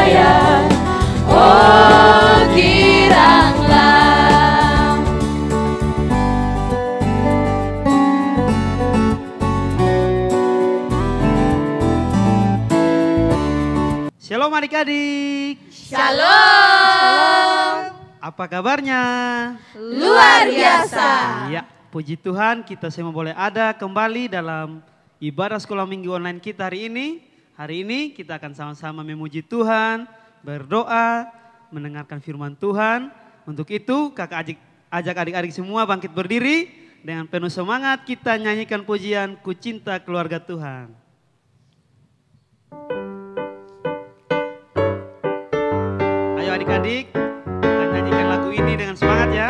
percaya, oh giranglah. Shalom adik-adik. Shalom. Apa kabarnya? Luar biasa. Ya, puji Tuhan kita semua boleh ada kembali dalam ibadah sekolah minggu online kita hari ini. Hari ini kita akan sama-sama memuji Tuhan, berdoa, mendengarkan firman Tuhan. Untuk itu kakak ajak adik-adik semua bangkit berdiri. Dengan penuh semangat kita nyanyikan pujian Ku Cinta Keluarga Tuhan. Ayo adik-adik, kita nyanyikan lagu ini dengan semangat ya.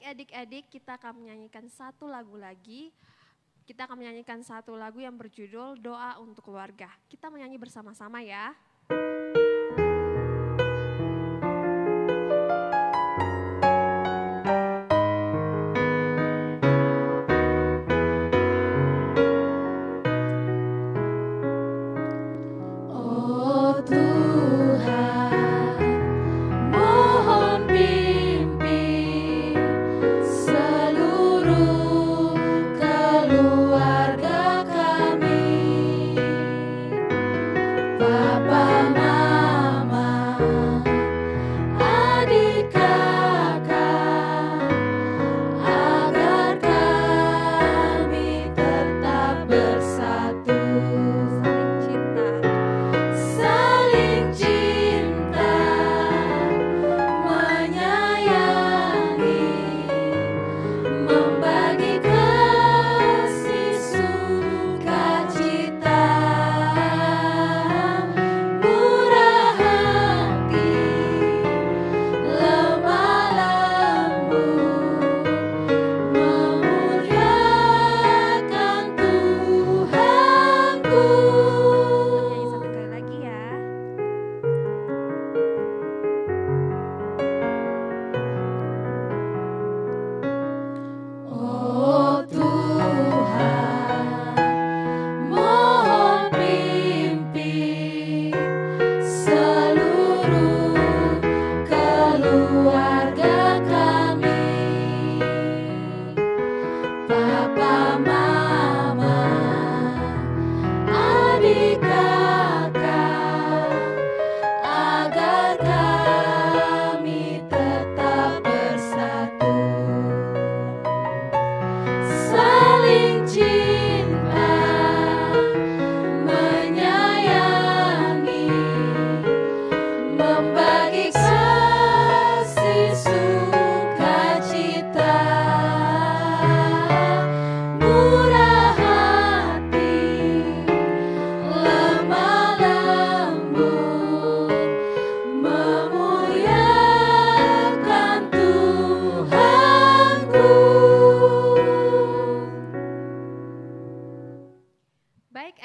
Adik-adik, kita akan menyanyikan satu lagu lagi. Kita akan menyanyikan satu lagu yang berjudul Doa untuk Keluarga. Kita menyanyi bersama-sama ya.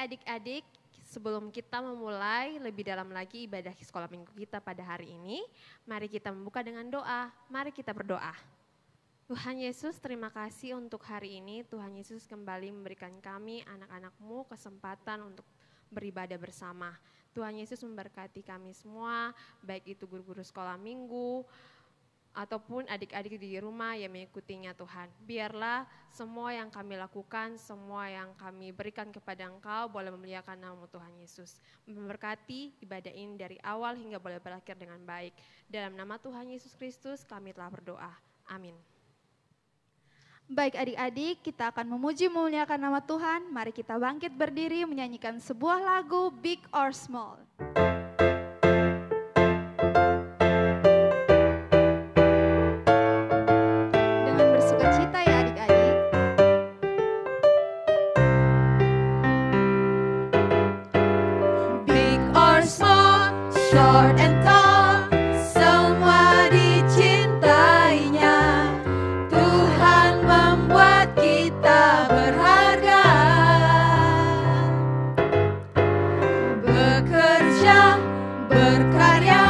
Adik-adik, sebelum kita memulai lebih dalam lagi ibadah sekolah minggu kita pada hari ini, mari kita membuka dengan doa. Mari kita berdoa. Tuhan Yesus, terima kasih untuk hari ini. Tuhan Yesus kembali memberikan kami, anak-anak-Mu, kesempatan untuk beribadah bersama. Tuhan Yesus memberkati kami semua, baik itu guru-guru sekolah minggu, ataupun adik-adik di rumah yang mengikutinya Tuhan. Biarlah semua yang kami lakukan, semua yang kami berikan kepada Engkau boleh memuliakan nama Tuhan Yesus. Memberkati ibadah ini dari awal hingga boleh berakhir dengan baik. Dalam nama Tuhan Yesus Kristus kami telah berdoa. Amin. Baik adik-adik, kita akan memuji memuliakan nama Tuhan. Mari kita bangkit berdiri menyanyikan sebuah lagu Big or Small. Dengan bersukacita ya adik-adik. Big or small, short and tall, semua dicintainya. Tuhan membuat kita berharga. Bekerja, berkarya,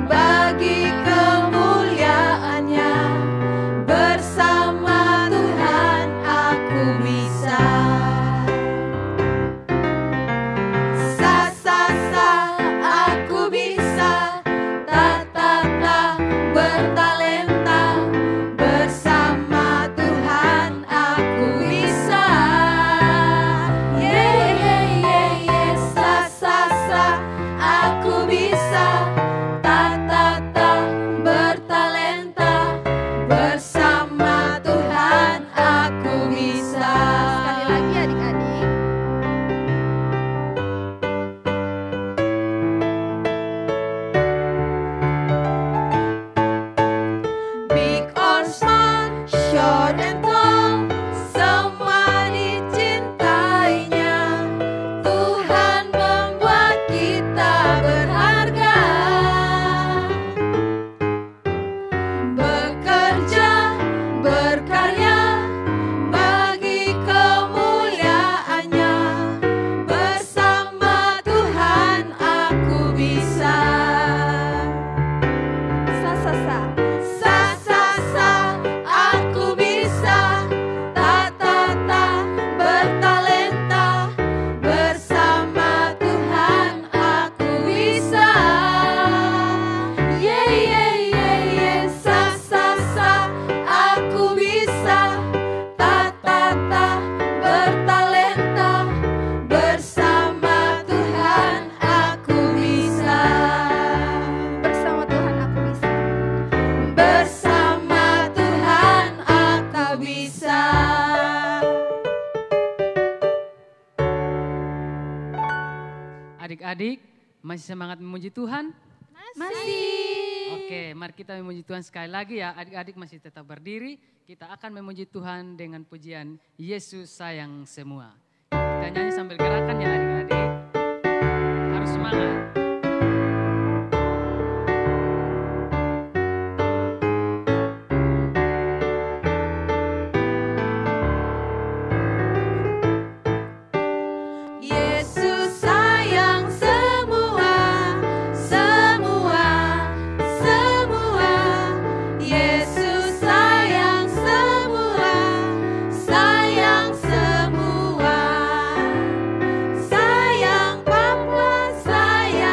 bagi kemuliaannya. Bersama Tuhan aku bisa. Aku bisa, bertalenta, bersama Tuhan aku bisa. Aku bisa, bertalenta, bersama Tuhan aku bisa. Sekali lagi adik-adik. Big or small, short and tall, semua dicintainya. Tuhan membuat kita berharga. Bekerja, berkarya, bagi kemuliaannya. Bersama Tuhan aku bisa. Aku bisa, bertalenta, bersama Tuhan aku bisa. Aku bisa, bertalenta, bersama Tuhan aku bisa. Bersama Tuhan aku bisa. Bersama Tuhan aku bisa. Adik-adik, masih semangat memuji Tuhan? Masih. Oke, mari kita memuji Tuhan sekali lagi ya. Adik-adik masih tetap berdiri. Kita akan memuji Tuhan dengan pujian Yesus sayang semua. Kita nyanyi sambil gerakan ya adik-adik. Harus semangat. Yesus sayang semua, semua, semua. Yesus sayang semua, sayang semua. Sayang Papa, sayang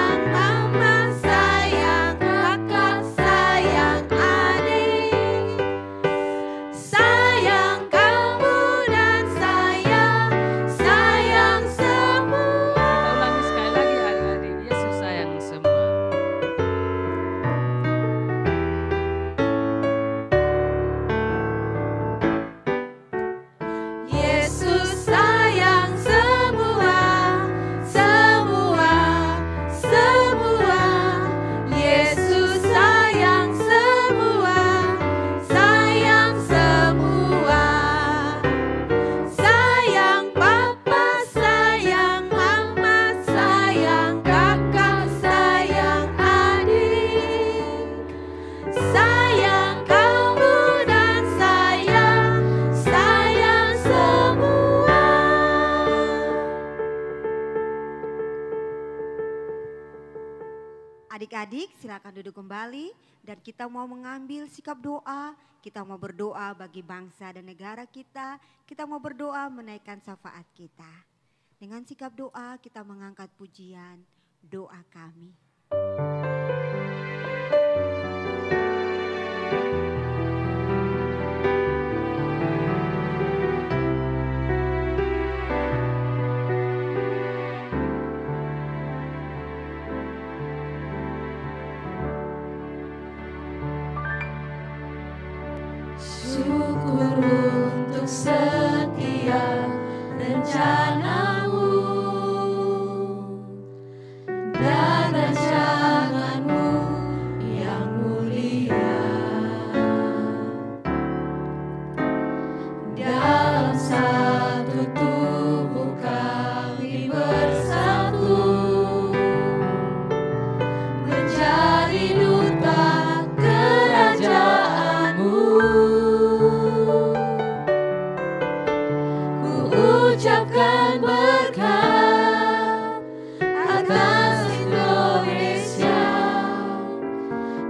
Adik-adik silakan duduk kembali dan kita mau mengambil sikap doa. Kita mau berdoa bagi bangsa dan negara kita. Kita mau berdoa menaikkan syafaat kita. Dengan sikap doa kita mengangkat pujian doa kami. Syukur untuk setiap rencanamu dan rancanganmu yang mulia. Dalam satu tubuh kami bersatu, menjadi duta kerajaanmu. Ucapkan berkat atas Indonesia,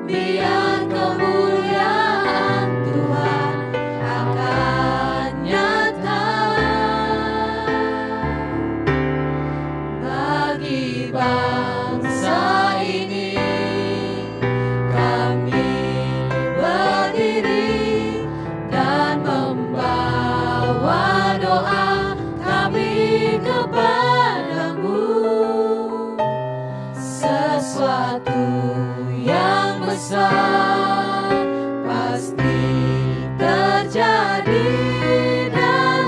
biar kemuliaan Tuhan akan nyata bagi bangsa ini. Kami berdiri dan membawa doa kepadamu, sesuatu yang besar pasti terjadi dan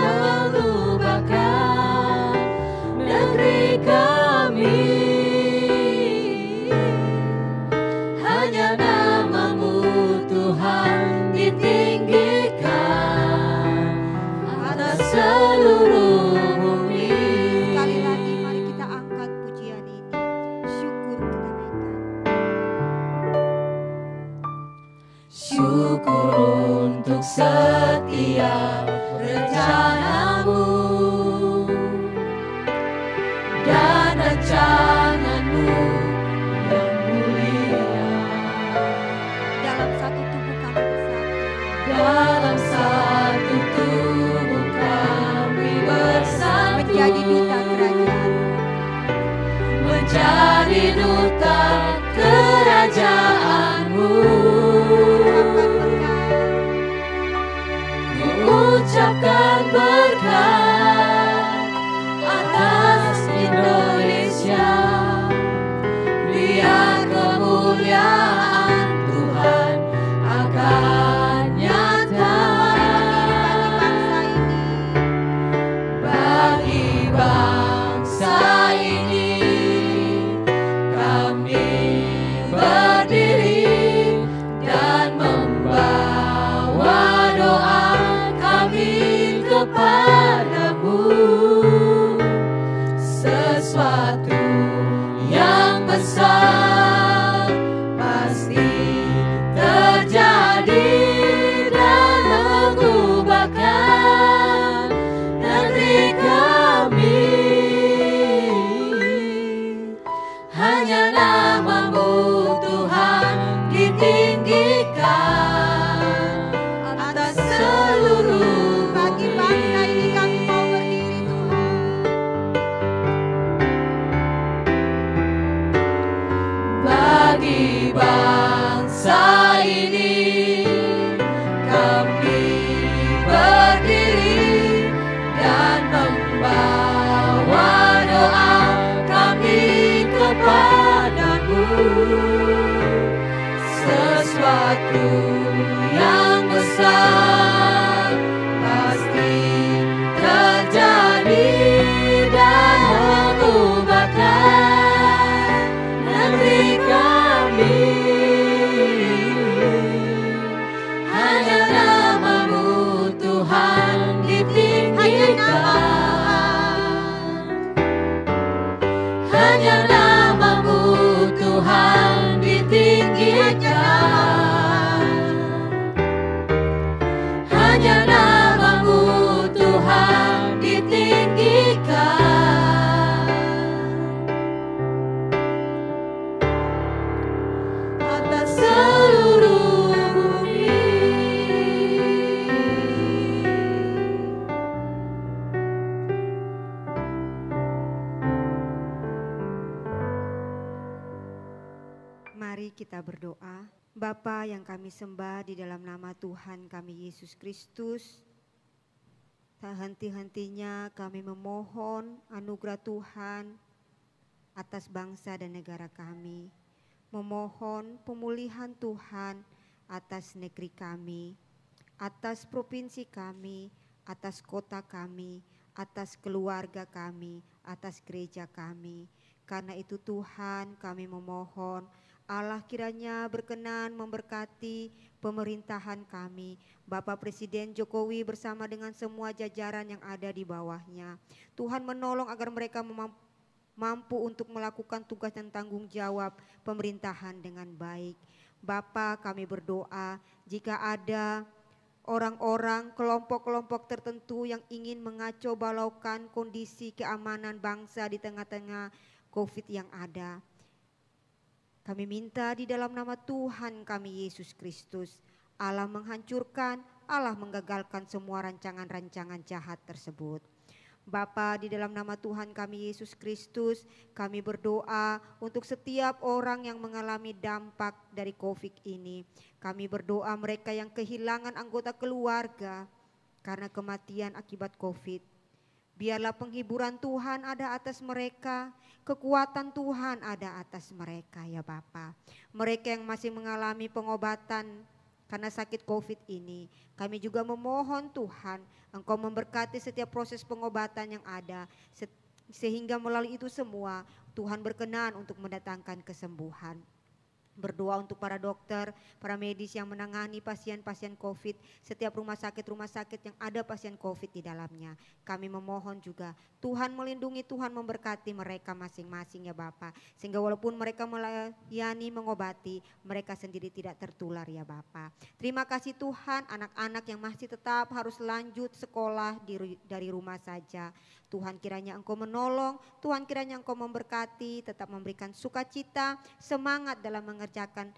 mengubahkan negeri kami. Hanya namamu Tuhan ditinggikan atas seluruh. Syukur untuk setiap rencanamu dan rancanganmu yang mulia. Dalam satu tubuh kami bersatu. Dalam satu tubuh kami bersatu. Menjadi duta kerajaan. Menjadi duta kerajaanmu. Ucapkan berkat atas Indonesia, biar kemuliaan Tuhan akan nyata bagi bangsa ini. Kami berdiri dan membawa doa kepadamu, sesuatu yang besar pasti terjadi dan mengubahkan negeri kami. Hanya namamu Tuhan ditinggikan atas seluruh. Bagi bangsa ini kami berdiri dan membawa doa kami kepadamu, sesuatu yang besar pasti terjadi dan mengubahkan negeri kami. Hanya namamu Tuhan ditinggikan. Hanya namamu Tuhan ditinggikan. Hanya namamu Tuhan ditinggikan. kita berdoa. Bapa yang kami sembah di dalam nama Tuhan kami Yesus Kristus, tak henti-hentinya kami memohon anugerah Tuhan atas bangsa dan negara kami. Memohon pemulihan Tuhan atas negeri kami, atas provinsi kami, atas kota kami, atas keluarga kami, atas gereja kami. Karena itu Tuhan kami memohon Allah kiranya berkenan memberkati pemerintahan kami, Bapak Presiden Jokowi bersama dengan semua jajaran yang ada di bawahnya. Tuhan menolong agar mereka mampu untuk melakukan tugas dan tanggung jawab pemerintahan dengan baik. Bapa, kami berdoa jika ada orang-orang, kelompok-kelompok tertentu yang ingin mengacau balaukan kondisi keamanan bangsa di tengah-tengah COVID yang ada, kami minta di dalam nama Tuhan kami Yesus Kristus, Allah menghancurkan, Allah menggagalkan semua rancangan-rancangan jahat tersebut. Bapa, di dalam nama Tuhan kami Yesus Kristus, kami berdoa untuk setiap orang yang mengalami dampak dari COVID ini. Kami berdoa mereka yang kehilangan anggota keluarga karena kematian akibat COVID. Biarlah penghiburan Tuhan ada atas mereka, kekuatan Tuhan ada atas mereka ya Bapa. Mereka yang masih mengalami pengobatan karena sakit COVID ini, kami juga memohon Tuhan Engkau memberkati setiap proses pengobatan yang ada, sehingga melalui itu semua Tuhan berkenan untuk mendatangkan kesembuhan. Berdoa untuk para dokter, para medis yang menangani pasien-pasien COVID, setiap rumah sakit yang ada pasien COVID di dalamnya. Kami memohon juga Tuhan melindungi, Tuhan memberkati mereka masing-masing ya Bapa. Sehingga walaupun mereka melayani, mengobati, mereka sendiri tidak tertular ya Bapa. Terima kasih Tuhan, anak-anak yang masih tetap harus lanjut sekolah dari rumah saja. Tuhan kiranya Engkau menolong, Tuhan kiranya Engkau memberkati, tetap memberikan sukacita, semangat dalam mengerjakan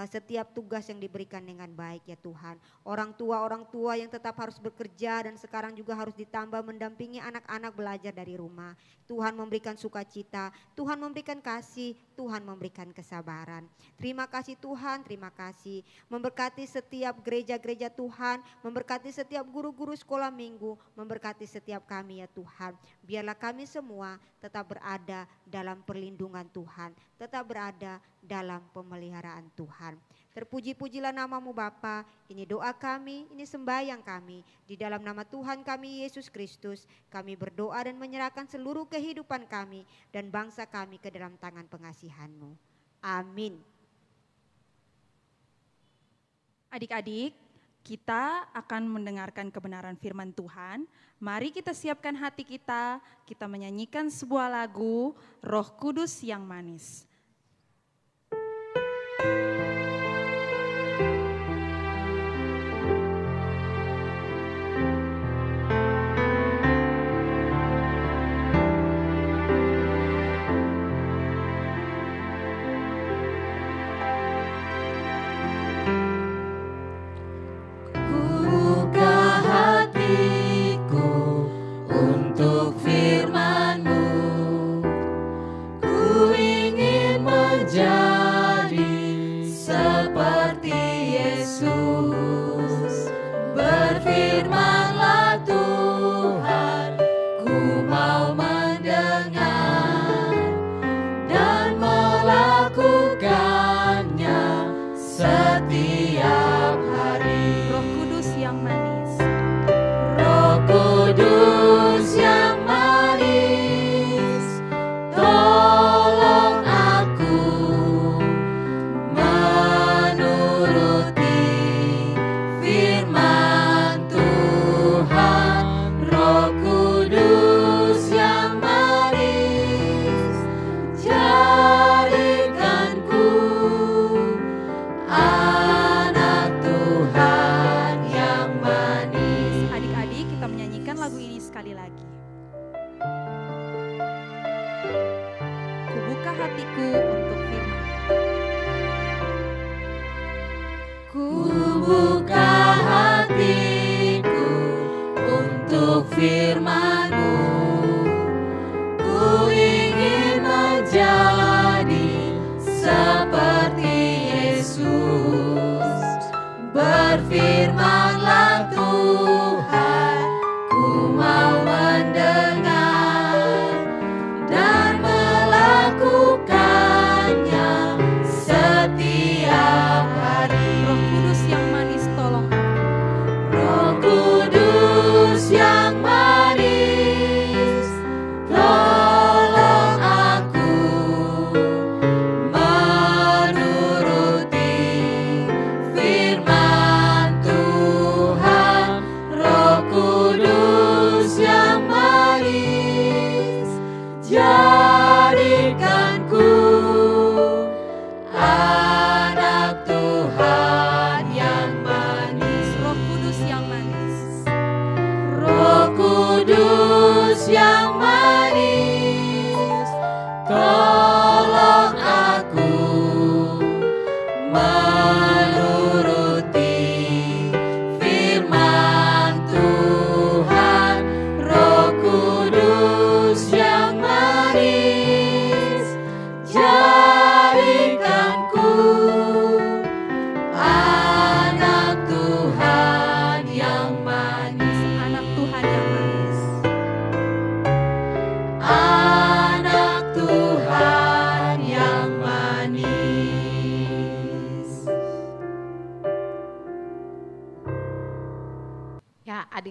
setiap tugas yang diberikan dengan baik ya Tuhan. Orang tua yang tetap harus bekerja dan sekarang juga harus ditambah mendampingi anak-anak belajar dari rumah. Tuhan memberikan sukacita, Tuhan memberikan kasih, Tuhan memberikan kesabaran. Terima kasih Tuhan, terima kasih. Memberkati setiap gereja-gereja Tuhan, memberkati setiap guru-guru sekolah minggu, memberkati setiap kami ya Tuhan. Biarlah kami semua tetap berada dalam perlindungan Tuhan, tetap berada dalam pemeliharaan Tuhan. Terpuji-pujilah namamu Bapa, ini doa kami, ini sembahyang kami. Di dalam nama Tuhan kami Yesus Kristus, kami berdoa dan menyerahkan seluruh kehidupan kami dan bangsa kami ke dalam tangan pengasihan-Mu. Amin. Adik-adik, kita akan mendengarkan kebenaran firman Tuhan. Mari kita siapkan hati kita menyanyikan sebuah lagu Roh Kudus yang manis. Ku ingin menjadi seperti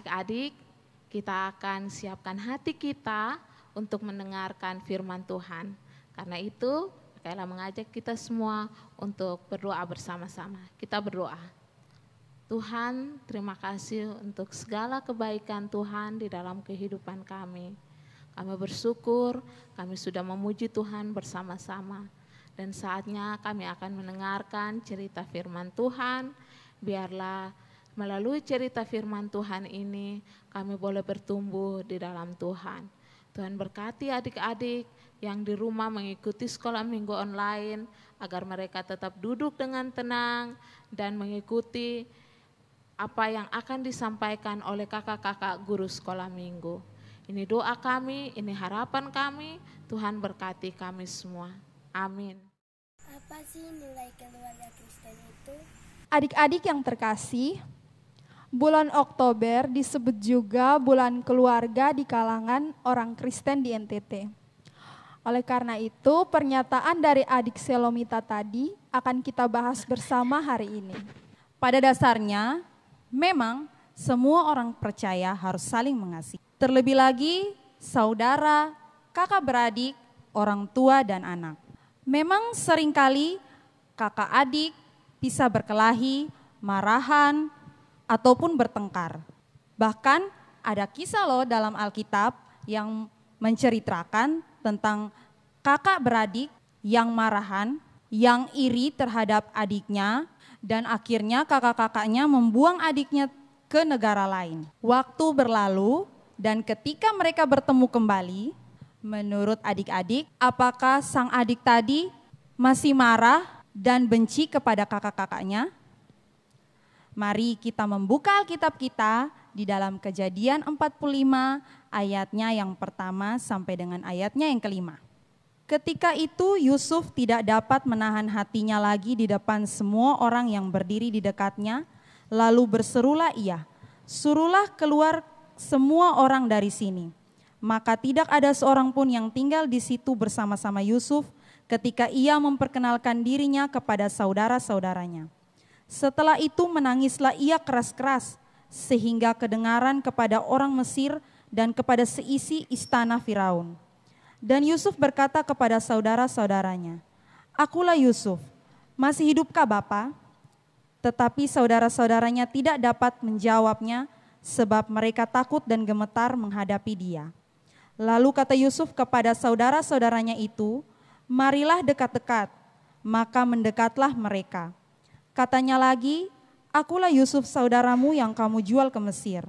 adik-adik, kita akan siapkan hati kita untuk mendengarkan firman Tuhan. Karena itu, Kayla mengajak kita semua untuk berdoa bersama-sama. Kita berdoa. Tuhan, terima kasih untuk segala kebaikan Tuhan di dalam kehidupan kami. Kami bersyukur, kami sudah memuji Tuhan bersama-sama. Dan saatnya kami akan mendengarkan cerita firman Tuhan. Biarlah melalui cerita firman Tuhan ini, kami boleh bertumbuh di dalam Tuhan. Tuhan berkati adik-adik yang di rumah mengikuti sekolah minggu online, agar mereka tetap duduk dengan tenang dan mengikuti apa yang akan disampaikan oleh kakak-kakak guru sekolah minggu. Ini doa kami, ini harapan kami, Tuhan berkati kami semua. Amin. Apa sih nilai keluarga Kristen itu? Adik-adik yang terkasih, bulan Oktober disebut juga bulan keluarga di kalangan orang Kristen di NTT. Oleh karena itu, pernyataan dari adik Selomita tadi akan kita bahas bersama hari ini. Pada dasarnya, memang semua orang percaya harus saling mengasihi. Terlebih lagi saudara, kakak beradik, orang tua dan anak. Memang seringkali kakak adik bisa berkelahi, marahan, ataupun bertengkar. Bahkan ada kisah loh dalam Alkitab yang menceritakan tentang kakak beradik yang marahan, yang iri terhadap adiknya, dan akhirnya kakak-kakaknya membuang adiknya ke negara lain. Waktu berlalu dan ketika mereka bertemu kembali, menurut adik-adik, apakah sang adik tadi masih marah dan benci kepada kakak-kakaknya? Mari kita membuka Alkitab kita di dalam Kejadian 45 ayatnya yang pertama sampai dengan ayatnya yang kelima. Ketika itu Yusuf tidak dapat menahan hatinya lagi di depan semua orang yang berdiri di dekatnya, lalu berserulah ia, "Suruhlah keluar semua orang dari sini." Maka tidak ada seorang pun yang tinggal di situ bersama-sama Yusuf ketika ia memperkenalkan dirinya kepada saudara-saudaranya. Setelah itu menangislah ia keras-keras sehingga kedengaran kepada orang Mesir dan kepada seisi istana Firaun. Dan Yusuf berkata kepada saudara-saudaranya, "Akulah Yusuf, masih hidupkah Bapa?" Tetapi saudara-saudaranya tidak dapat menjawabnya sebab mereka takut dan gemetar menghadapi dia. Lalu kata Yusuf kepada saudara-saudaranya itu, "Marilah dekat-dekat." Maka mendekatlah mereka. Katanya lagi, "Akulah Yusuf saudaramu yang kamu jual ke Mesir.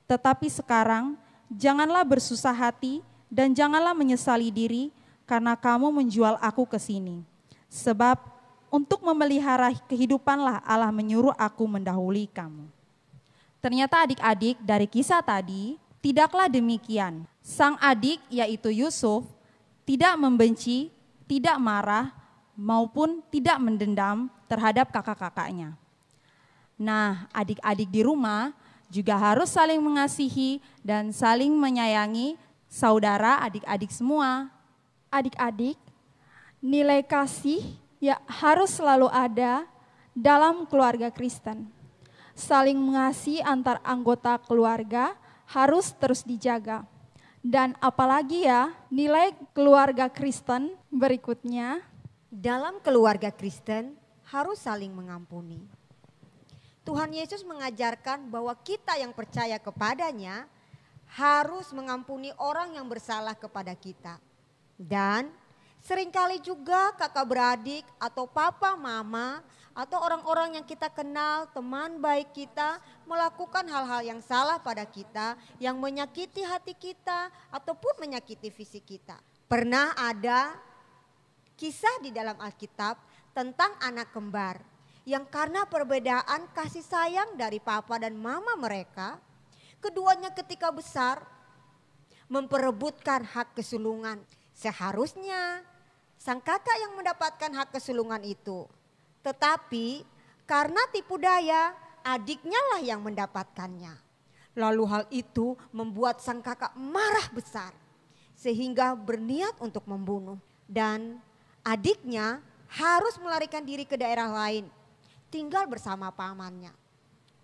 Tetapi sekarang janganlah bersusah hati dan janganlah menyesali diri karena kamu menjual aku ke sini. Sebab untuk memelihara kehidupanlah Allah menyuruh aku mendahului kamu." Ternyata adik-adik dari kisah tadi tidaklah demikian. Sang adik yaitu Yusuf tidak membenci, tidak marah, maupun tidak mendendam terhadap kakak-kakaknya. Nah, adik-adik di rumah juga harus saling mengasihi dan saling menyayangi saudara adik-adik semua. Adik-adik, nilai kasih ya harus selalu ada dalam keluarga Kristen. Saling mengasihi antar anggota keluarga harus terus dijaga. Dan apalagi ya, nilai keluarga Kristen berikutnya. Dalam keluarga Kristen harus saling mengampuni. Tuhan Yesus mengajarkan bahwa kita yang percaya kepadanya harus mengampuni orang yang bersalah kepada kita. Dan seringkali juga kakak beradik atau papa mama atau orang-orang yang kita kenal, teman baik kita melakukan hal-hal yang salah pada kita, yang menyakiti hati kita ataupun menyakiti fisik kita. Pernah ada kisah di dalam Alkitab tentang anak kembar yang karena perbedaan kasih sayang dari papa dan mama mereka, keduanya ketika besar memperebutkan hak kesulungan. Seharusnya sang kakak yang mendapatkan hak kesulungan itu, tetapi karena tipu daya adiknya lah yang mendapatkannya. Lalu hal itu membuat sang kakak marah besar sehingga berniat untuk membunuh. Dan adiknya harus melarikan diri ke daerah lain, tinggal bersama pamannya.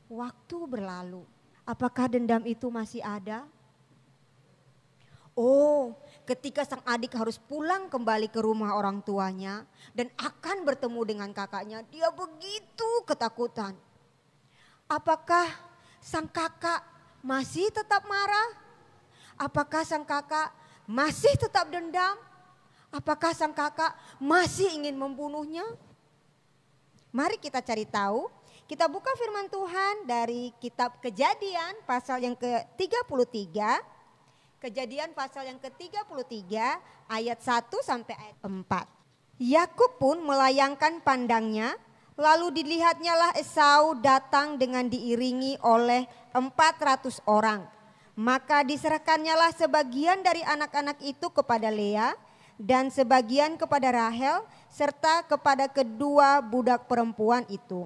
Waktu berlalu, Apakah dendam itu masih ada? Oh, ketika sang adik harus pulang kembali ke rumah orang tuanya dan akan bertemu dengan kakaknya, dia begitu ketakutan. Apakah sang kakak masih tetap marah? Apakah sang kakak masih tetap dendam? Apakah sang kakak masih ingin membunuhnya? Mari kita cari tahu. Kita buka firman Tuhan dari kitab Kejadian pasal yang ke-33. Kejadian pasal yang ke-33 ayat 1 sampai ayat 4. Yakub pun melayangkan pandangnya, lalu dilihatnya lah Esau datang dengan diiringi oleh 400 orang. Maka diserahkannya lah sebagian dari anak-anak itu kepada Lea dan sebagian kepada Rahel serta kepada kedua budak perempuan itu.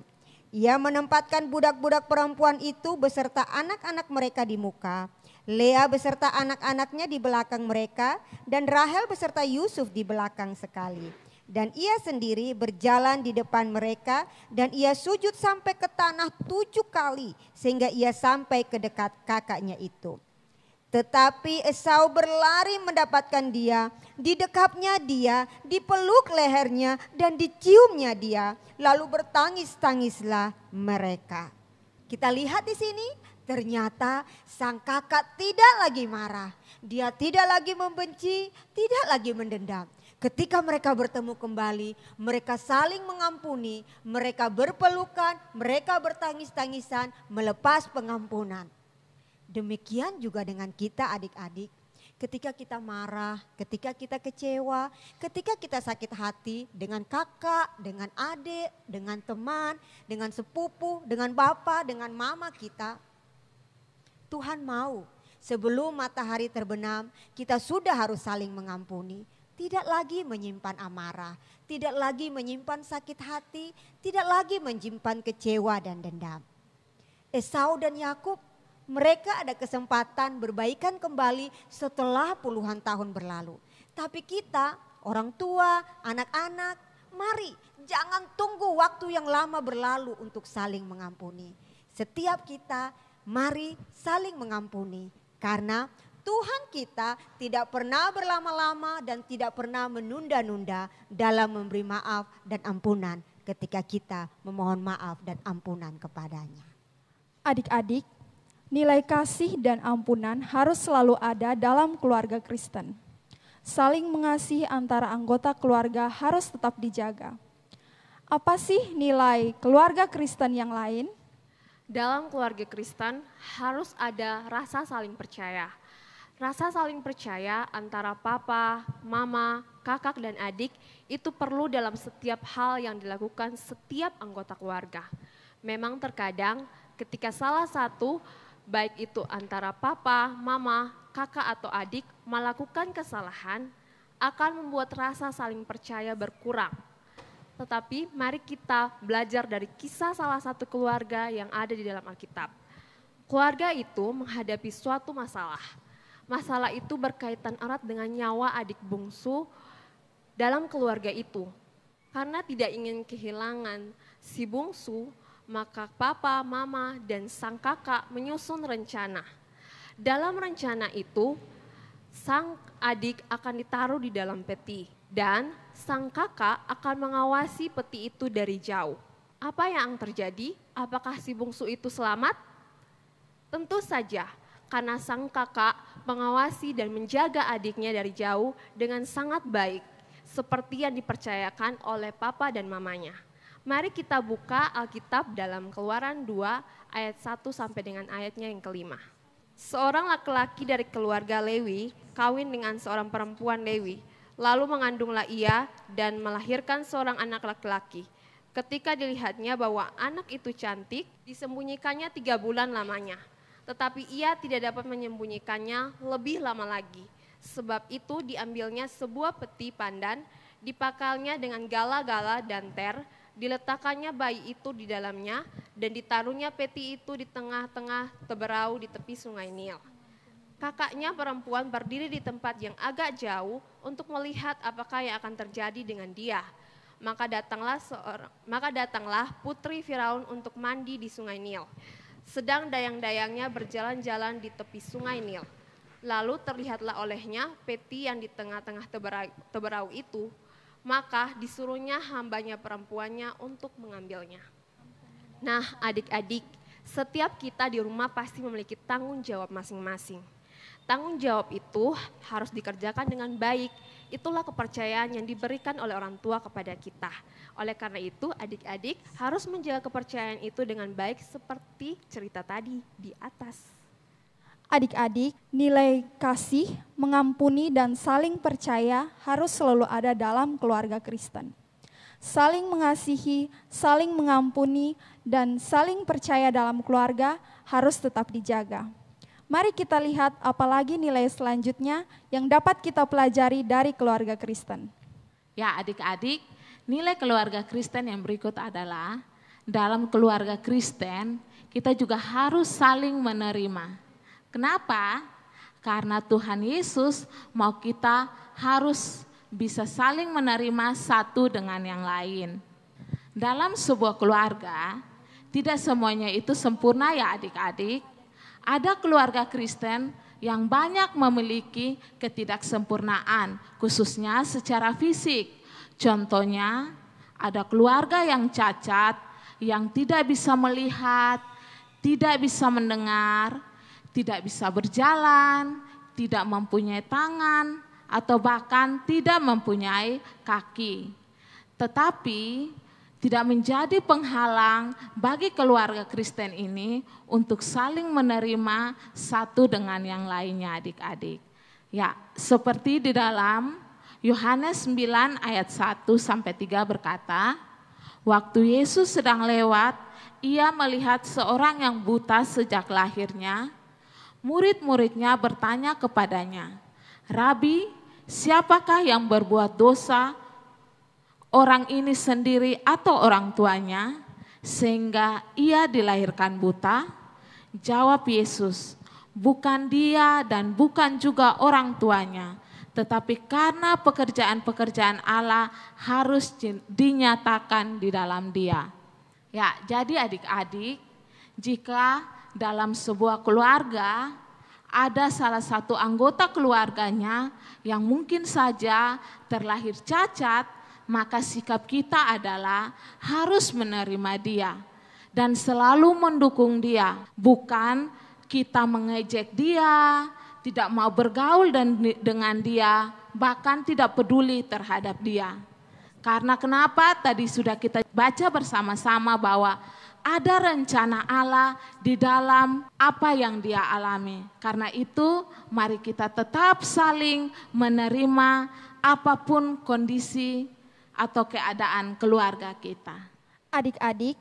Ia menempatkan budak-budak perempuan itu beserta anak-anak mereka di muka, Lea beserta anak-anaknya di belakang mereka, dan Rahel beserta Yusuf di belakang sekali. Dan ia sendiri berjalan di depan mereka, dan ia sujud sampai ke tanah 7 kali, sehingga ia sampai ke dekat kakaknya itu. Tetapi Esau berlari mendapatkan dia, didekapnya dia, dipeluk lehernya dan diciumnya dia, lalu bertangis-tangislah mereka. Kita lihat di sini, ternyata sang kakak tidak lagi marah, dia tidak lagi membenci, tidak lagi mendendam. Ketika mereka bertemu kembali, mereka saling mengampuni, mereka berpelukan, mereka bertangis-tangisan, melepas pengampunan. Demikian juga dengan kita adik-adik, ketika kita marah, ketika kita kecewa, ketika kita sakit hati dengan kakak, dengan adik, dengan teman, dengan sepupu, dengan bapak, dengan mama kita. Tuhan mau sebelum matahari terbenam kita sudah harus saling mengampuni. Tidak lagi menyimpan amarah, tidak lagi menyimpan sakit hati, tidak lagi menyimpan kecewa dan dendam. Esau dan Yakub, mereka ada kesempatan berbaikan kembali setelah puluhan tahun berlalu. Tapi kita, orang tua, anak-anak, mari jangan tunggu waktu yang lama berlalu untuk saling mengampuni. Setiap kita, mari saling mengampuni. Karena Tuhan kita tidak pernah berlama-lama dan tidak pernah menunda-nunda dalam memberi maaf dan ampunan ketika kita memohon maaf dan ampunan kepadanya. Adik-adik, nilai kasih dan ampunan harus selalu ada dalam keluarga Kristen. Saling mengasihi antara anggota keluarga harus tetap dijaga. Apa sih nilai keluarga Kristen yang lain? Dalam keluarga Kristen harus ada rasa saling percaya. Rasa saling percaya antara papa, mama, kakak dan adik itu perlu dalam setiap hal yang dilakukan setiap anggota keluarga. Memang terkadang ketika salah satu baik itu antara papa, mama, kakak atau adik melakukan kesalahan akan membuat rasa saling percaya berkurang. Tetapi mari kita belajar dari kisah salah satu keluarga yang ada di dalam Alkitab. Keluarga itu menghadapi suatu masalah. Masalah itu berkaitan erat dengan nyawa adik bungsu dalam keluarga itu. Karena tidak ingin kehilangan si bungsu, maka papa, mama, dan sang kakak menyusun rencana. Dalam rencana itu, sang adik akan ditaruh di dalam peti dan sang kakak akan mengawasi peti itu dari jauh. Apa yang terjadi? Apakah si bungsu itu selamat? Tentu saja, karena sang kakak mengawasi dan menjaga adiknya dari jauh dengan sangat baik, seperti yang dipercayakan oleh papa dan mamanya. Mari kita buka Alkitab dalam Keluaran 2 ayat 1 sampai dengan ayatnya yang kelima. Seorang laki-laki dari keluarga Lewi kawin dengan seorang perempuan Lewi, lalu mengandunglah ia dan melahirkan seorang anak laki-laki. Ketika dilihatnya bahwa anak itu cantik, disembunyikannya 3 bulan lamanya. Tetapi ia tidak dapat menyembunyikannya lebih lama lagi. Sebab itu diambilnya sebuah peti pandan, dipakalnya dengan gala-gala dan ter, diletakkannya bayi itu di dalamnya, dan ditaruhnya peti itu di tengah-tengah teberau di tepi sungai Nil. Kakaknya perempuan berdiri di tempat yang agak jauh untuk melihat apakah yang akan terjadi dengan dia. Maka datanglah putri Firaun untuk mandi di sungai Nil. sedang dayang-dayangnya berjalan-jalan di tepi sungai Nil. Lalu terlihatlah olehnya peti yang di tengah-tengah teberau itu, maka disuruhnya hambanya perempuannya untuk mengambilnya. Nah adik-adik, setiap kita di rumah pasti memiliki tanggung jawab masing-masing. Tanggung jawab itu harus dikerjakan dengan baik. Itulah kepercayaan yang diberikan oleh orang tua kepada kita. Oleh karena itu adik-adik harus menjaga kepercayaan itu dengan baik seperti cerita tadi di atas. Adik-adik, nilai kasih, mengampuni, dan saling percaya harus selalu ada dalam keluarga Kristen. Saling mengasihi, saling mengampuni, dan saling percaya dalam keluarga harus tetap dijaga. Mari kita lihat apalagi nilai selanjutnya yang dapat kita pelajari dari keluarga Kristen. Ya adik-adik, nilai keluarga Kristen yang berikut adalah dalam keluarga Kristen kita juga harus saling menerima. Kenapa? Karena Tuhan Yesus mau kita harus bisa saling menerima satu dengan yang lain. Dalam sebuah keluarga, tidak semuanya itu sempurna ya adik-adik. Ada keluarga Kristen yang banyak memiliki ketidaksempurnaan, khususnya secara fisik. Contohnya, ada keluarga yang cacat, yang tidak bisa melihat, tidak bisa mendengar, tidak bisa berjalan, tidak mempunyai tangan, atau bahkan tidak mempunyai kaki. Tetapi tidak menjadi penghalang bagi keluarga Kristen ini untuk saling menerima satu dengan yang lainnya adik-adik. Ya, seperti di dalam Yohanes 9 ayat 1-3 berkata, waktu Yesus sedang lewat, ia melihat seorang yang buta sejak lahirnya. Murid-muridnya bertanya kepadanya, Rabi, siapakah yang berbuat dosa? Orang ini sendiri atau orang tuanya, sehingga ia dilahirkan buta? Jawab Yesus, bukan dia dan bukan juga orang tuanya, tetapi karena pekerjaan-pekerjaan Allah harus dinyatakan di dalam dia. Ya, jadi adik-adik, jika dalam sebuah keluarga ada salah satu anggota keluarganya yang mungkin saja terlahir cacat, maka sikap kita adalah harus menerima dia dan selalu mendukung dia. Bukan kita mengejek dia, tidak mau bergaul dengan dia, bahkan tidak peduli terhadap dia. Karena kenapa? Tadi sudah kita baca bersama-sama bahwa ada rencana Allah di dalam apa yang dia alami. Karena itu mari kita tetap saling menerima apapun kondisi atau keadaan keluarga kita. Adik-adik,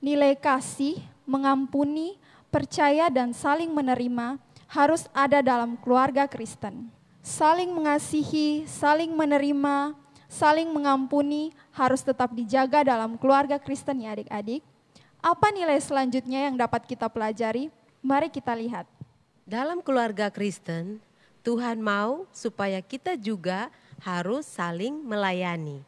nilai kasih, mengampuni, percaya, dan saling menerima harus ada dalam keluarga Kristen. Saling mengasihi, saling menerima, saling mengampuni harus tetap dijaga dalam keluarga Kristen ya adik-adik. Apa nilai selanjutnya yang dapat kita pelajari? Mari kita lihat. Dalam keluarga Kristen, Tuhan mau supaya kita juga harus saling melayani.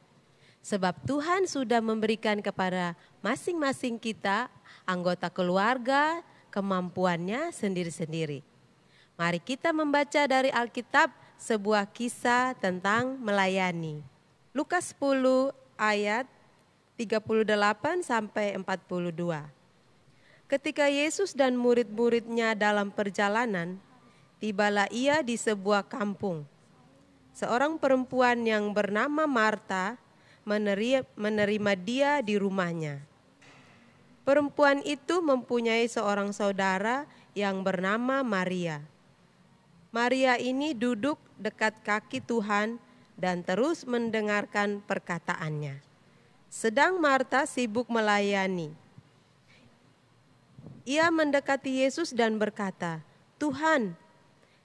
Sebab Tuhan sudah memberikan kepada masing-masing kita, anggota keluarga, kemampuannya sendiri-sendiri. Mari kita membaca dari Alkitab sebuah kisah tentang melayani. Lukas 10 ayat 38-42. Ketika Yesus dan murid-muridnya dalam perjalanan, tibalah ia di sebuah kampung. Seorang perempuan yang bernama Marta menerima dia di rumahnya. Perempuan itu mempunyai seorang saudara yang bernama Maria. Maria ini duduk dekat kaki Tuhan dan terus mendengarkan perkataannya. Sedang Marta sibuk melayani. Ia mendekati Yesus dan berkata, "Tuhan,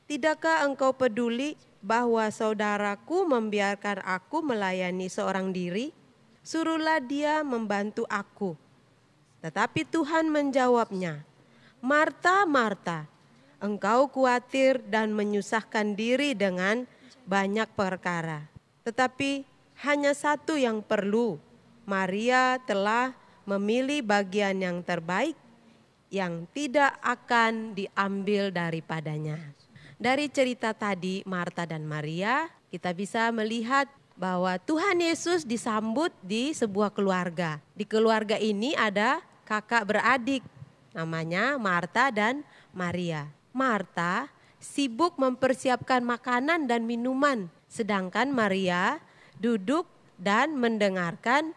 tidakkah engkau peduli bahwa saudaraku membiarkan aku melayani seorang diri? Suruhlah dia membantu aku." Tetapi Tuhan menjawabnya, "Marta, Marta, engkau khawatir dan menyusahkan diri dengan banyak perkara. Tetapi hanya satu yang perlu. Maria telah memilih bagian yang terbaik, yang tidak akan diambil daripadanya. Dari cerita tadi Marta dan Maria, kita bisa melihat bahwa Tuhan Yesus disambut di sebuah keluarga. Di keluarga ini ada kakak beradik, namanya Marta dan Maria. Marta sibuk mempersiapkan makanan dan minuman, sedangkan Maria duduk dan mendengarkan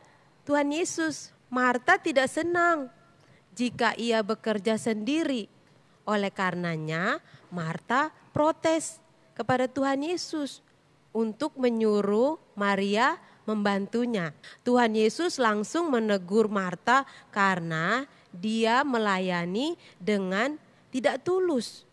Tuhan Yesus. Marta tidak senang jika ia bekerja sendiri. Oleh karenanya Marta protes kepada Tuhan Yesus untuk menyuruh Maria membantunya. Tuhan Yesus langsung menegur Marta karena dia melayani dengan tidak tulus.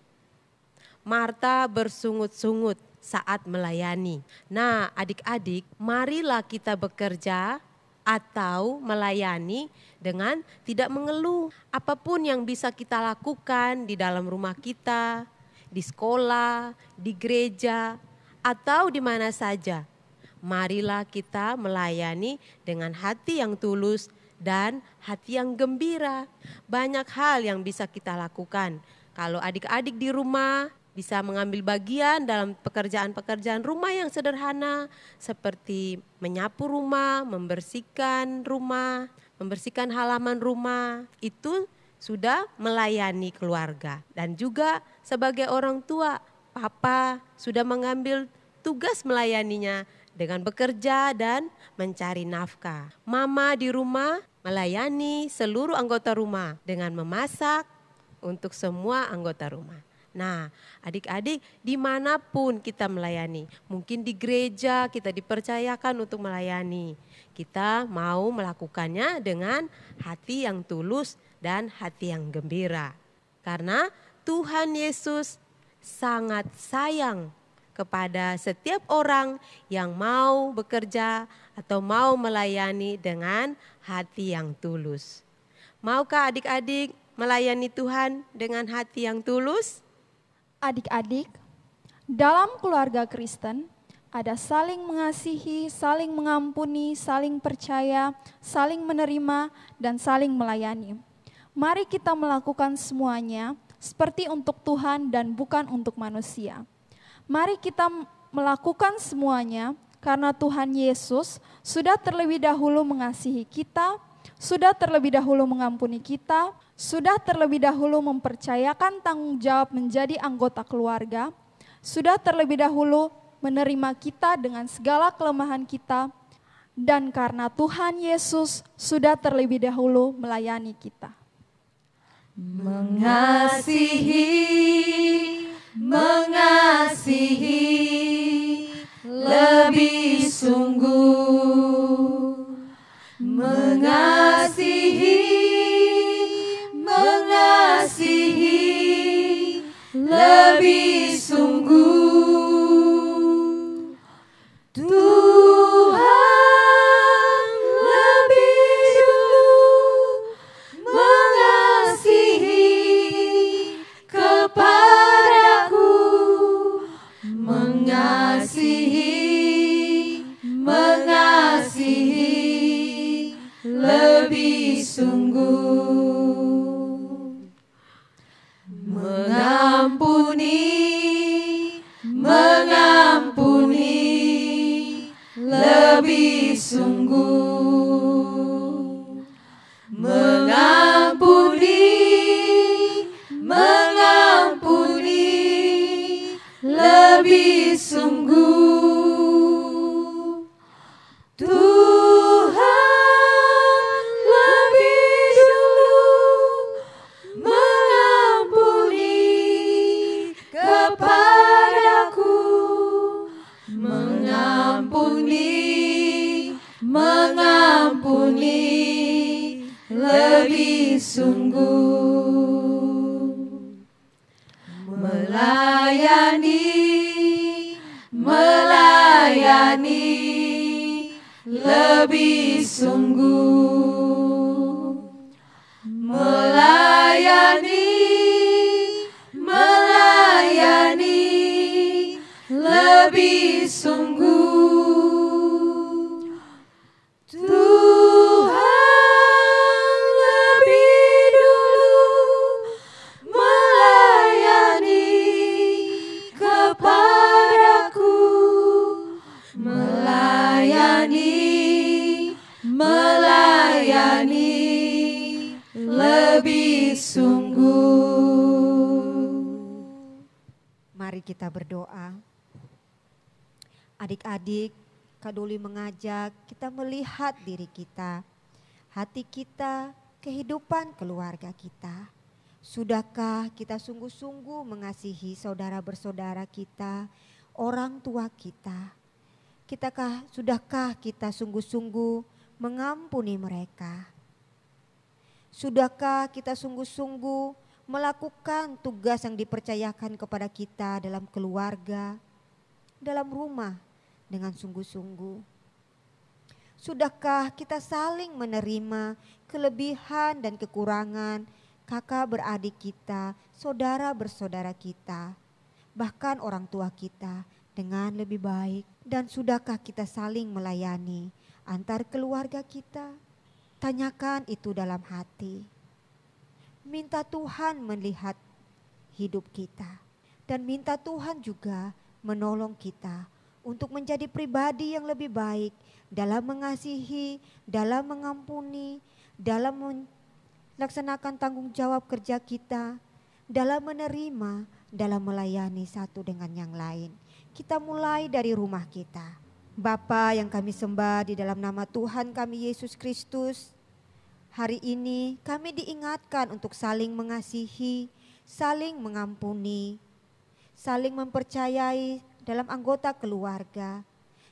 Marta bersungut-sungut saat melayani. Nah, adik-adik, marilah kita bekerja atau melayani dengan tidak mengeluh. Apapun yang bisa kita lakukan di dalam rumah kita, di sekolah, di gereja, atau di mana saja. Marilah kita melayani dengan hati yang tulus dan hati yang gembira. Banyak hal yang bisa kita lakukan. Kalau adik-adik di rumah bisa mengambil bagian dalam pekerjaan-pekerjaan rumah yang sederhana seperti menyapu rumah, membersihkan halaman rumah, itu sudah melayani keluarga. Dan juga sebagai orang tua, papa sudah mengambil tugas melayaninya dengan bekerja dan mencari nafkah. Mama di rumah melayani seluruh anggota rumah dengan memasak untuk semua anggota rumah. Nah, adik-adik, dimanapun kita melayani, mungkin di gereja kita dipercayakan untuk melayani. Kita mau melakukannya dengan hati yang tulus dan hati yang gembira. Karena Tuhan Yesus sangat sayang kepada setiap orang yang mau bekerja atau mau melayani dengan hati yang tulus. Maukah adik-adik melayani Tuhan dengan hati yang tulus? Adik-adik, dalam keluarga Kristen ada saling mengasihi, saling mengampuni, saling percaya, saling menerima, dan saling melayani. Mari kita melakukan semuanya seperti untuk Tuhan dan bukan untuk manusia. Mari kita melakukan semuanya karena Tuhan Yesus sudah terlebih dahulu mengasihi kita, sudah terlebih dahulu mengampuni kita, sudah terlebih dahulu mempercayakan tanggung jawab menjadi anggota keluarga, sudah terlebih dahulu menerima kita dengan segala kelemahan kita, dan karena Tuhan Yesus sudah terlebih dahulu melayani kita. Mengasihi lebih sungguh, mengasihi lebih sungguh. Tuhan lebih dulu mengasihi kepadaku, mengasihi lebih sungguh. Mengampuni lebih sungguh, mengampuni lebih sungguh. Tuhan lebih dulu mengampuni kepadaku, mengampuni lebih sungguh. Melayani lebih sungguh, melayani lebih sungguh. Tuhan lebih dulu melayani, melayani lebih sungguh. Mari kita berdoa. Adik-adik, Kak Duli mengajak kita melihat diri kita, hati kita, kehidupan keluarga kita. Sudahkah kita sungguh-sungguh mengasihi saudara bersaudara kita, orang tua kita? Sudahkah kita sungguh-sungguh mengampuni mereka? Sudahkah kita sungguh-sungguh melakukan tugas yang dipercayakan kepada kita dalam keluarga, dalam rumah dengan sungguh-sungguh? Sudahkah kita saling menerima kelebihan dan kekurangan kakak beradik kita, saudara bersaudara kita, bahkan orang tua kita dengan lebih baik? Dan sudahkah kita saling melayani antar keluarga kita? Tanyakan itu dalam hati. Minta Tuhan melihat hidup kita dan minta Tuhan juga menolong kita untuk menjadi pribadi yang lebih baik dalam mengasihi, dalam mengampuni, dalam melaksanakan tanggung jawab kerja kita, dalam menerima, dalam melayani satu dengan yang lain. Kita mulai dari rumah kita. Bapa yang kami sembah di dalam nama Tuhan kami Yesus Kristus, hari ini kami diingatkan untuk saling mengasihi, saling mengampuni, saling mempercayai dalam anggota keluarga,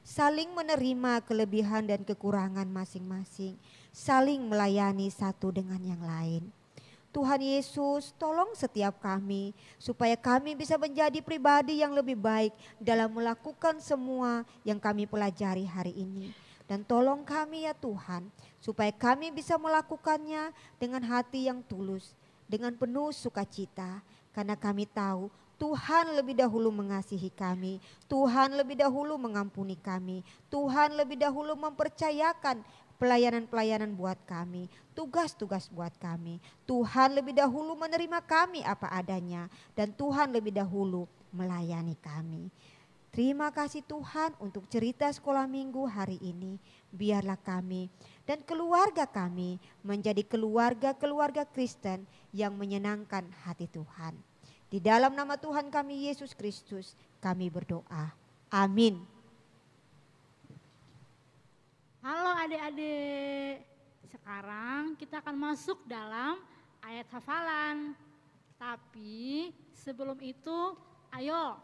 saling menerima kelebihan dan kekurangan masing-masing, saling melayani satu dengan yang lain. Tuhan Yesus, tolong setiap kami supaya kami bisa menjadi pribadi yang lebih baik dalam melakukan semua yang kami pelajari hari ini. Dan tolong kami ya Tuhan, supaya kami bisa melakukannya dengan hati yang tulus, dengan penuh sukacita. Karena kami tahu Tuhan lebih dahulu mengasihi kami, Tuhan lebih dahulu mengampuni kami, Tuhan lebih dahulu mempercayakan pelayanan-pelayanan buat kami, tugas-tugas buat kami. Tuhan lebih dahulu menerima kami apa adanya, dan Tuhan lebih dahulu melayani kami. Terima kasih Tuhan untuk cerita sekolah minggu hari ini. Biarlah kami dan keluarga kami menjadi keluarga-keluarga Kristen yang menyenangkan hati Tuhan. Di dalam nama Tuhan kami Yesus Kristus kami berdoa. Amin. Halo adik-adik, sekarang kita akan masuk dalam ayat hafalan. Tapi sebelum itu, ayo,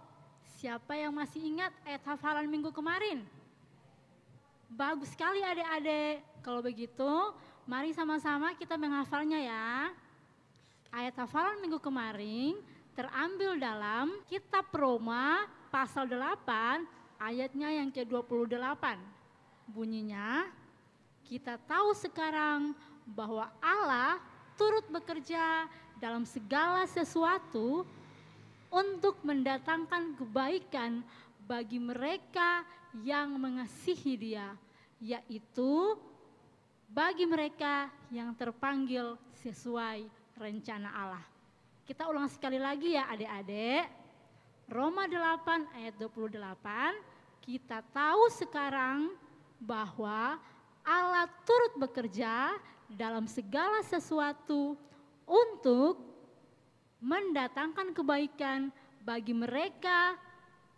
siapa yang masih ingat ayat hafalan minggu kemarin? Bagus sekali adik-adik. Kalau begitu, mari sama-sama kita menghafalnya ya. Ayat hafalan minggu kemarin terambil dalam Kitab Roma pasal 8 ayatnya yang ke-28. Bunyinya, kita tahu sekarang bahwa Allah turut bekerja dalam segala sesuatu untuk mendatangkan kebaikan bagi mereka yang mengasihi Dia, yaitu bagi mereka yang terpanggil sesuai rencana Allah. Kita ulang sekali lagi ya adik-adik. Roma 8 ayat 28, kita tahu sekarang bahwa Allah turut bekerja dalam segala sesuatu untuk mendatangkan kebaikan bagi mereka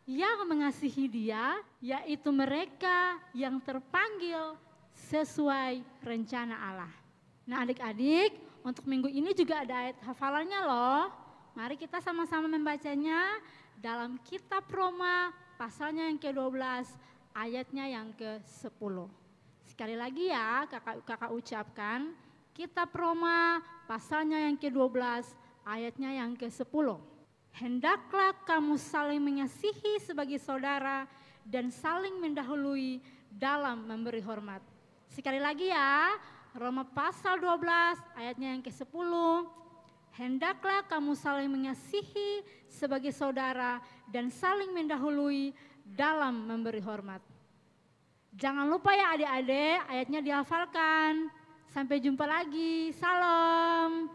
yang mengasihi Dia, yaitu mereka yang terpanggil sesuai rencana Allah. Nah adik-adik, untuk minggu ini juga ada ayat hafalannya loh. Mari kita sama-sama membacanya dalam Kitab Roma pasalnya yang ke-12 ayatnya yang ke-10. Sekali lagi ya kakak ucapkan, Kitab Roma pasalnya yang ke-12 ayatnya yang ke-10. Hendaklah kamu saling mengasihi sebagai saudara dan saling mendahului dalam memberi hormat. Sekali lagi ya, Roma pasal 12 ayatnya yang ke-10. Hendaklah kamu saling mengasihi sebagai saudara dan saling mendahului dalam memberi hormat. Jangan lupa ya adik-adik, ayatnya dihafalkan. Sampai jumpa lagi. Salam.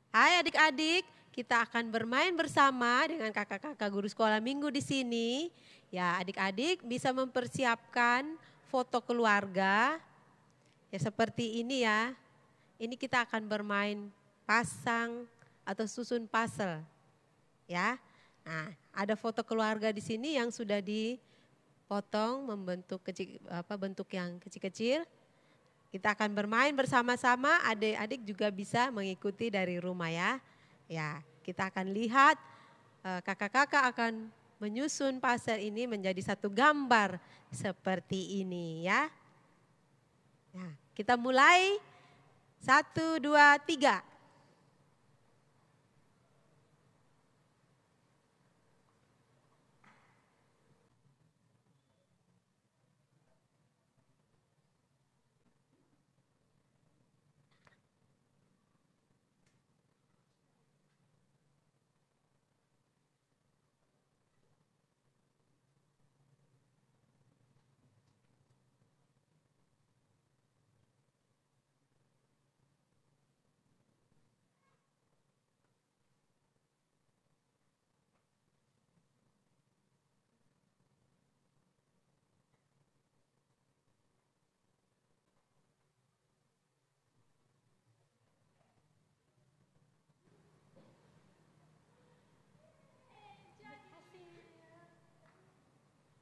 Hai adik-adik, kita akan bermain bersama dengan kakak-kakak guru sekolah minggu di sini. Ya, adik-adik bisa mempersiapkan foto keluarga. Ya seperti ini ya. Ini kita akan bermain pasang atau susun puzzle. Ya. Nah, ada foto keluarga di sini yang sudah dipotong membentuk bentuk yang kecil-kecil. Kita akan bermain bersama-sama, adik-adik juga bisa mengikuti dari rumah ya. Ya, kita akan lihat kakak-kakak akan menyusun puzzle ini menjadi satu gambar seperti ini ya. Nah, kita mulai 1, 2, 3.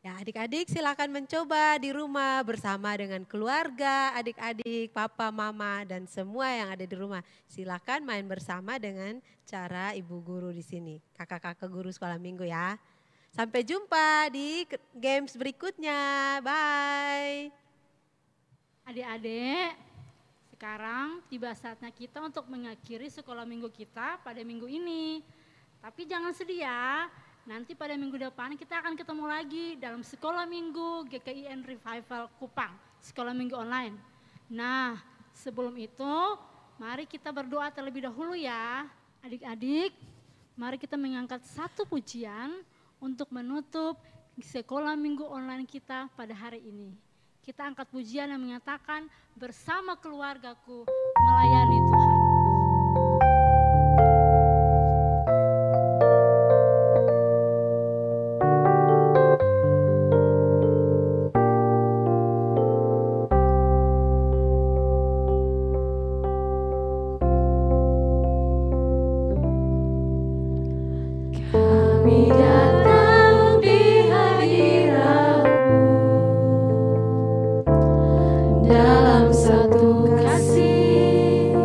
Ya, adik-adik silakan mencoba di rumah bersama dengan keluarga, adik-adik, papa, mama, dan semua yang ada di rumah. Silakan main bersama dengan cara ibu guru di sini, kakak-kakak guru sekolah minggu ya. Sampai jumpa di games berikutnya, bye. Adik-adik, sekarang tiba saatnya kita untuk mengakhiri sekolah minggu kita pada minggu ini. Tapi jangan sedih ya. Nanti pada minggu depan kita akan ketemu lagi dalam sekolah minggu GKIN Revival Kupang, sekolah minggu online. Nah, sebelum itu mari kita berdoa terlebih dahulu ya. Adik-adik, mari kita mengangkat satu pujian untuk menutup sekolah minggu online kita pada hari ini. Kita angkat pujian yang menyatakan bersama keluargaku melayani Tuhan. Dalam satu kasih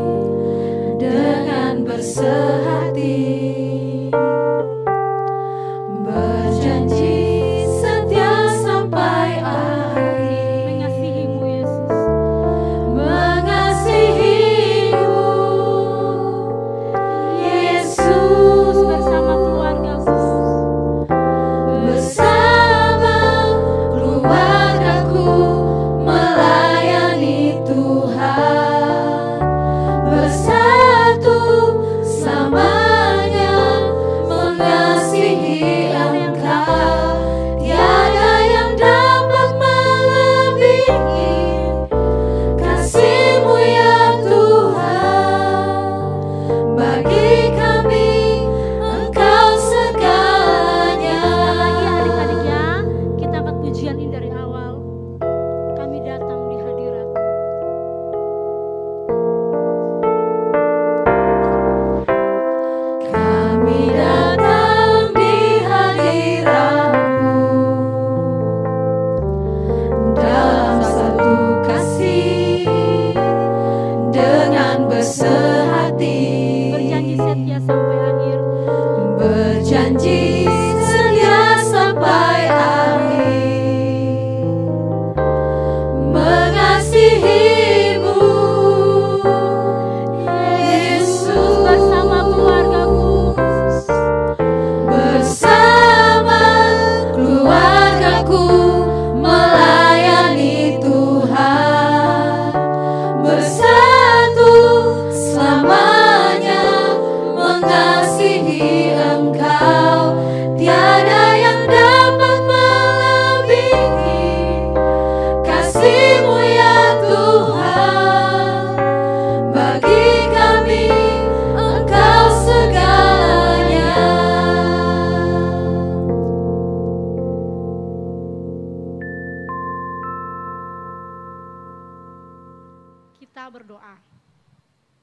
kita berdoa.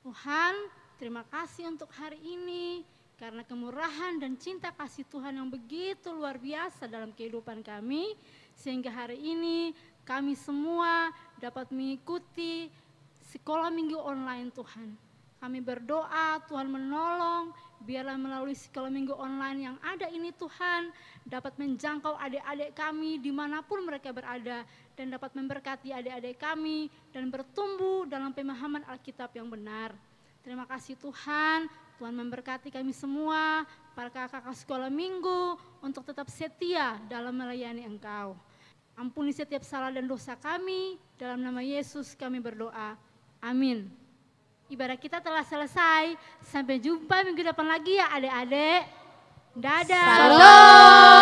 Tuhan, terima kasih untuk hari ini, karena kemurahan dan cinta kasih Tuhan yang begitu luar biasa dalam kehidupan kami, sehingga hari ini kami semua dapat mengikuti sekolah minggu online Tuhan. Kami berdoa Tuhan menolong, biarlah melalui sekolah minggu online yang ada ini Tuhan dapat menjangkau adik-adik kami dimanapun mereka berada, dan dapat memberkati adik-adik kami dan bertumbuh dalam pemahaman Alkitab yang benar. Terima kasih Tuhan, Tuhan memberkati kami semua, para kakak-kakak sekolah minggu untuk tetap setia dalam melayani Engkau. Ampuni setiap salah dan dosa kami, dalam nama Yesus kami berdoa. Amin. Ibadah kita telah selesai. Sampai jumpa minggu depan lagi ya adik-adik. Dadah. Shalom.